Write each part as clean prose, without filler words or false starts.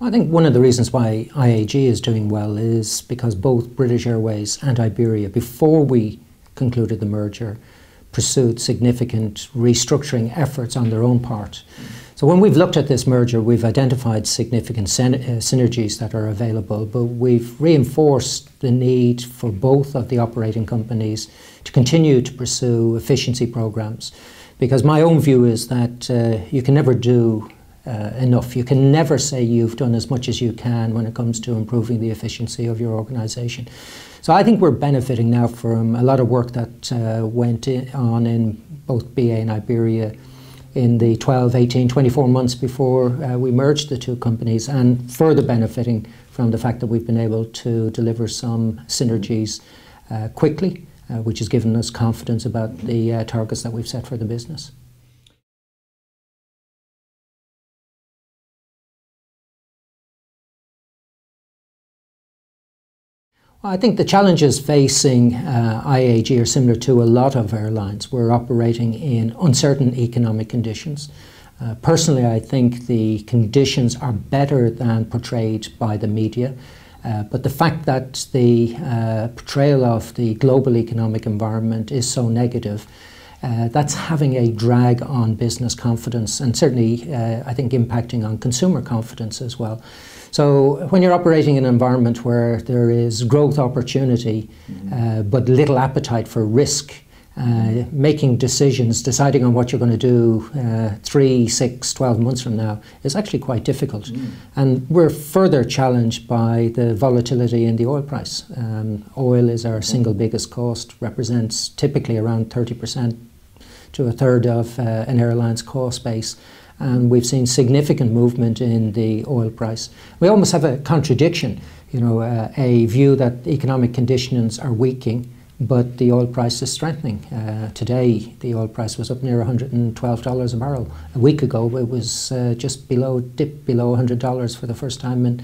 I think one of the reasons why IAG is doing well is because both British Airways and Iberia, before we concluded the merger, pursued significant restructuring efforts on their own part. So when we've looked at this merger, we've identified significant synergies that are available, but we've reinforced the need for both of the operating companies to continue to pursue efficiency programs. Because my own view is that you can never do enough. You can never say you've done as much as you can when it comes to improving the efficiency of your organisation. So I think we're benefiting now from a lot of work that went on in both BA and Iberia in the 12, 18, 24 months before we merged the two companies, and further benefiting from the fact that we've been able to deliver some synergies quickly, which has given us confidence about the targets that we've set for the business. I think the challenges facing IAG are similar to a lot of airlines. We're operating in uncertain economic conditions. Personally, I think the conditions are better than portrayed by the media, but the fact that the portrayal of the global economic environment is so negative, that's having a drag on business confidence, and certainly I think impacting on consumer confidence as well. So when you're operating in an environment where there is growth opportunity, but little appetite for risk, making decisions, deciding on what you're going to do 3, 6, 12 months from now is actually quite difficult. And we're further challenged by the volatility in the oil price. Oil is our single biggest cost, represents typically around 30% to a third of an airline's cost base. And we've seen significant movement in the oil price. We almost have a contradiction, a view that economic conditions are weakening, but the oil price is strengthening. Today, the oil price was up near $112 a barrel. A week ago, it was dipped below $100 for the first time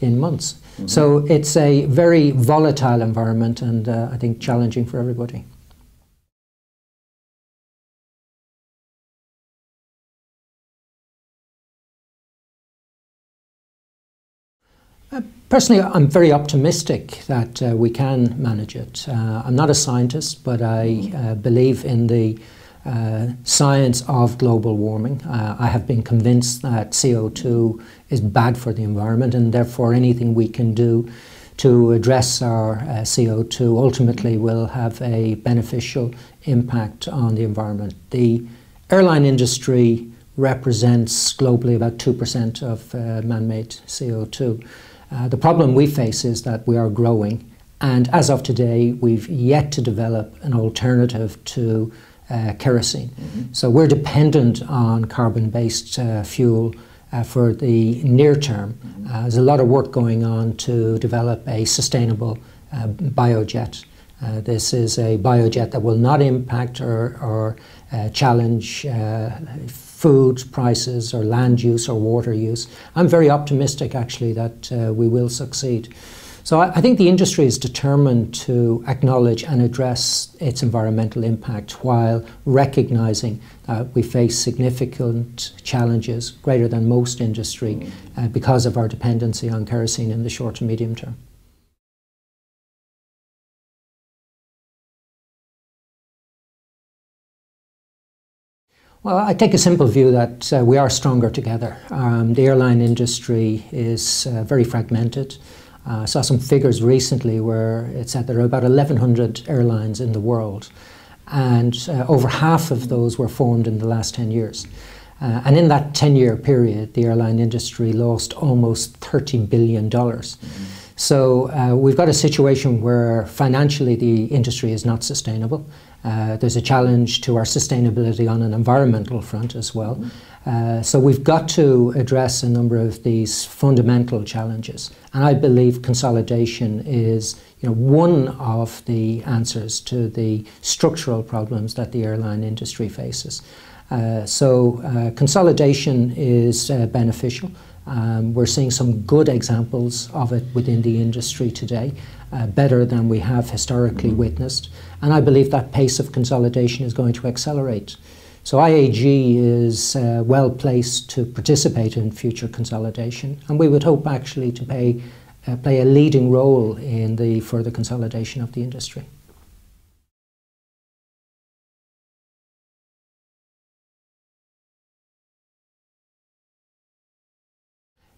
in months. So it's a very volatile environment, and I think challenging for everybody. Personally, I'm very optimistic that we can manage it. I'm not a scientist, but I believe in the science of global warming. I have been convinced that CO2 is bad for the environment, and therefore anything we can do to address our CO2 ultimately will have a beneficial impact on the environment. The airline industry represents globally about 2% of man-made CO2. The problem we face is that we are growing, and as of today we've yet to develop an alternative to kerosene. So we're dependent on carbon-based fuel for the near term. There's a lot of work going on to develop a sustainable biojet. This is a biojet that will not impact or challenge food prices or land use or water use. I'm very optimistic actually that we will succeed. So I think the industry is determined to acknowledge and address its environmental impact while recognising that we face significant challenges, greater than most industry, because of our dependency on kerosene in the short to medium term. Well, I take a simple view that we are stronger together. The airline industry is very fragmented. I saw some figures recently where it said there are about 1,100 airlines in the world, and over half of those were formed in the last 10 years. And in that 10-year period, the airline industry lost almost $30 billion. So we've got a situation where financially the industry is not sustainable. There's a challenge to our sustainability on an environmental front as well. So we've got to address a number of these fundamental challenges. And I believe consolidation is one of the answers to the structural problems that the airline industry faces. So consolidation is beneficial. We're seeing some good examples of it within the industry today, better than we have historically witnessed. And I believe that pace of consolidation is going to accelerate. So IAG is well placed to participate in future consolidation, and we would hope actually to play a leading role in the further consolidation of the industry.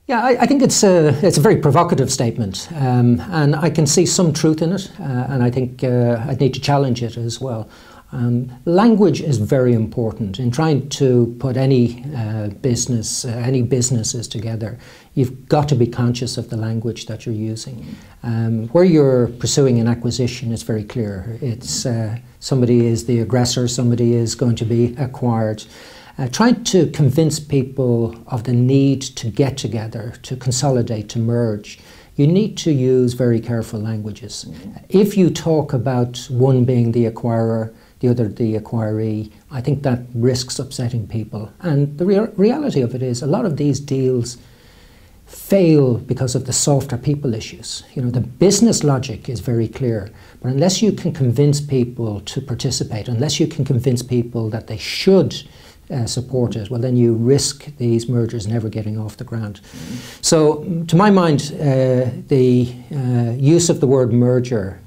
Yeah, I think it's a very provocative statement, and I can see some truth in it, and I think I need to challenge it as well. Language is very important in trying to put any businesses together. You've got to be conscious of the language that you're using. Where you're pursuing an acquisition is very clear. It's somebody is the aggressor, somebody is going to be acquired. Trying to convince people of the need to get together, to consolidate, to merge, you need to use very careful languages. If you talk about one being the acquirer, the other the acquiree, I think that risks upsetting people. And the reality of it is a lot of these deals fail because of the softer people issues. You know, the business logic is very clear, but unless you can convince people to participate, unless you can convince people that they should support it, well then you risk these mergers never getting off the ground. So to my mind, the use of the word merger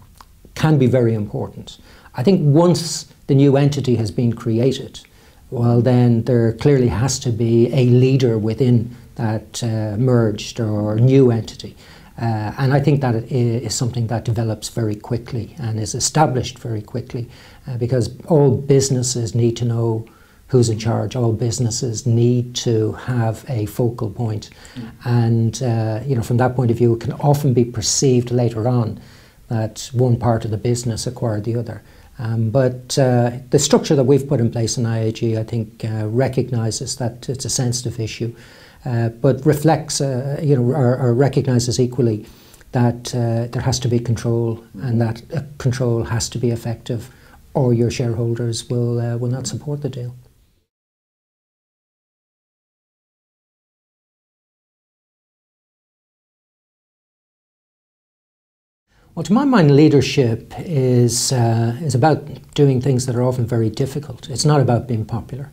can be very important. I think once the new entity has been created, well then there clearly has to be a leader within that merged or new entity. And I think that is something that develops very quickly and is established very quickly because all businesses need to know who's in charge. All businesses need to have a focal point. And you know, from that point of view, it can often be perceived later on that one part of the business acquired the other. But the structure that we've put in place in IAG, I think, recognises that it's a sensitive issue, but reflects, you know, or recognises equally that there has to be control, and that control has to be effective, or your shareholders will not support the deal. Well, to my mind, leadership is about doing things that are often very difficult. It's not about being popular.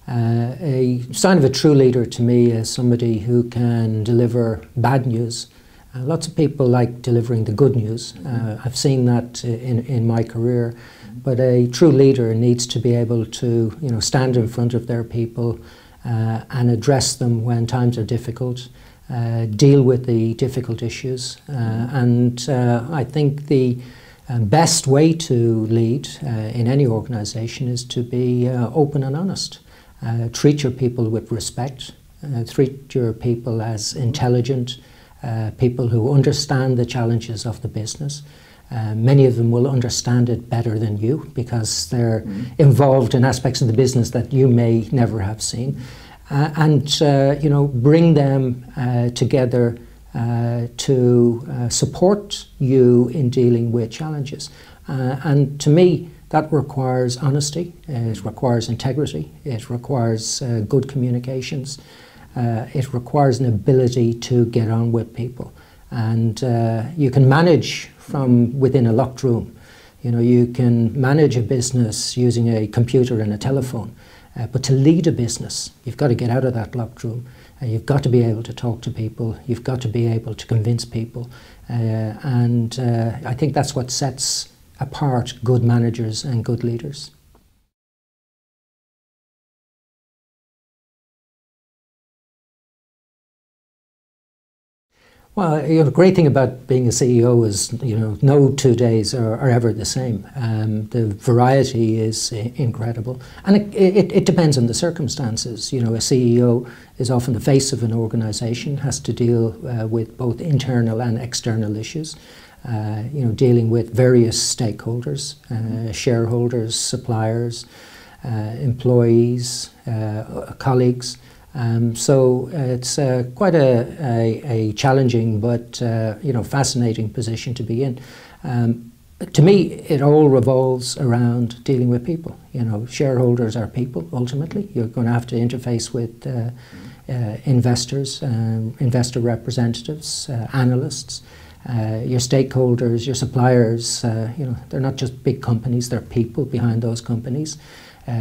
A sign of a true leader to me is somebody who can deliver bad news. Lots of people like delivering the good news. I've seen that in my career. But a true leader needs to be able to, you know, stand in front of their people and address them when times are difficult. Deal with the difficult issues, and I think the best way to lead in any organisation is to be open and honest. Treat your people with respect, treat your people as intelligent, people who understand the challenges of the business. Many of them will understand it better than you because they're involved in aspects of the business that you may never have seen. And you know, bring them together to support you in dealing with challenges. And to me, that requires honesty, it requires integrity, it requires good communications, it requires an ability to get on with people. And you can manage from within a locked room. You know, you can manage a business using a computer and a telephone. But to lead a business, you've got to get out of that locked room. You've got to be able to talk to people. You've got to be able to convince people. And I think that's what sets apart good managers and good leaders. Well, you know, the great thing about being a CEO is, you know, no 2 days are ever the same. The variety is incredible. And it depends on the circumstances. You know, a CEO is often the face of an organisation, has to deal with both internal and external issues. You know, dealing with various stakeholders, shareholders, suppliers, employees, colleagues. So it's quite a challenging but you know, fascinating position to be in. To me, it all revolves around dealing with people. You know, shareholders are people. Ultimately, you're going to have to interface with investors, investor representatives, analysts. Your stakeholders, your suppliers. You know, they're not just big companies; they're people behind those companies.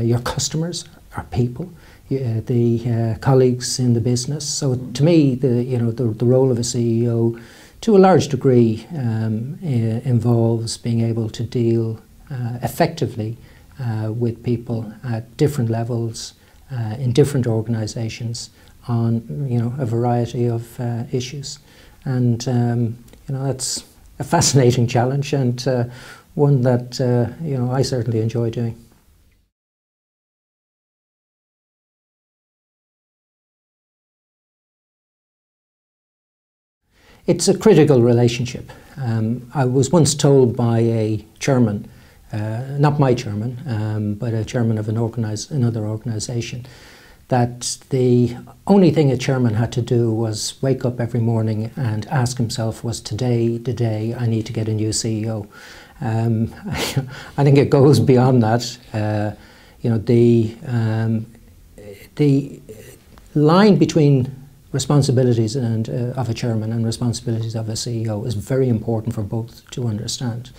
Your customers are people, the colleagues in the business. So to me, the role of a CEO, to a large degree, involves being able to deal effectively with people at different levels, in different organisations, on a variety of issues, and that's a fascinating challenge, and one that I certainly enjoy doing. It's a critical relationship. I was once told by a chairman, not my chairman, but a chairman of another organisation, that the only thing a chairman had to do was wake up every morning and ask himself, was today the day I need to get a new CEO? I think it goes beyond that. The line between responsibilities of a chairman and responsibilities of a CEO is very important for both to understand.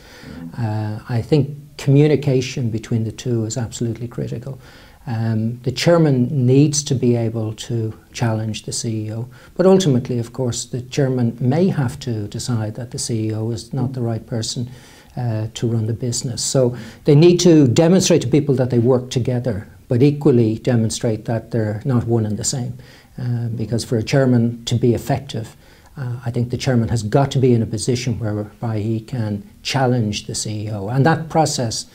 I think communication between the two is absolutely critical. The chairman needs to be able to challenge the CEO, but ultimately, of course, the chairman may have to decide that the CEO is not the right person to run the business. So they need to demonstrate to people that they work together, but equally demonstrate that they're not one and the same. Because for a chairman to be effective, I think the chairman has got to be in a position whereby he can challenge the CEO. And that process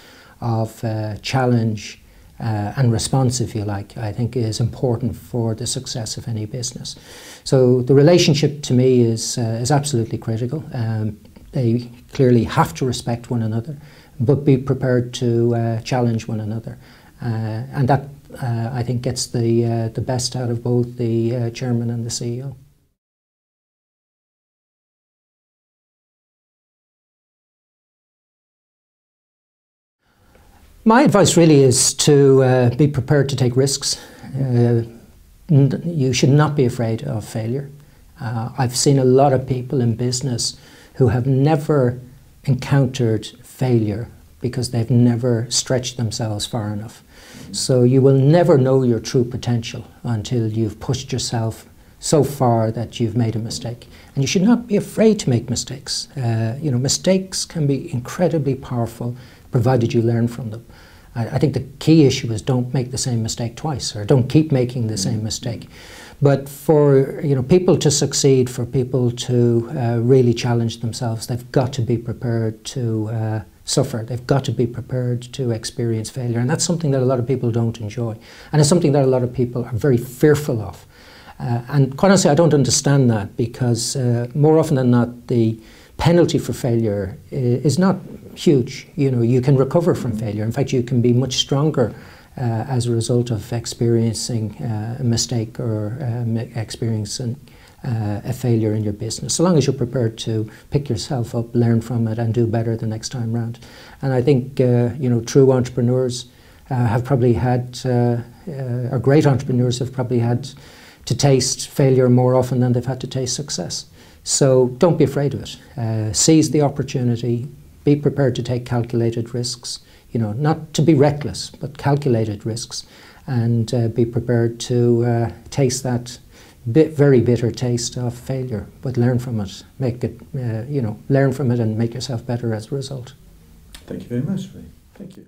of challenge and response, if you like, I think is important for the success of any business. So the relationship to me is absolutely critical. They clearly have to respect one another, but be prepared to challenge one another. And that, I think, gets the best out of both the chairman and the CEO. My advice really is to be prepared to take risks. You should not be afraid of failure. I've seen a lot of people in business who have never encountered failure because they've never stretched themselves far enough. So you will never know your true potential until you've pushed yourself so far that you've made a mistake. And you should not be afraid to make mistakes. Mistakes can be incredibly powerful provided you learn from them. I think the key issue is don't make the same mistake twice, or don't keep making the same mistake. But for people to succeed, for people to really challenge themselves, they've got to be prepared to suffer. They've got to be prepared to experience failure. And that's something that a lot of people don't enjoy. And it's something that a lot of people are very fearful of. And quite honestly, I don't understand that, because more often than not, the penalty for failure is not huge. You can recover from failure. In fact, you can be much stronger as a result of experiencing a mistake or experiencing a failure in your business, so long as you're prepared to pick yourself up, learn from it, and do better the next time round. And I think true entrepreneurs have probably had, or great entrepreneurs have probably had to taste failure more often than they've had to taste success. So don't be afraid of it. Seize the opportunity. Be prepared to take calculated risks. Not to be reckless, but calculated risks, and be prepared to taste that very bitter taste of failure, but learn from it. Learn from it and make yourself better as a result. Thank you very much, Ray. Thank you.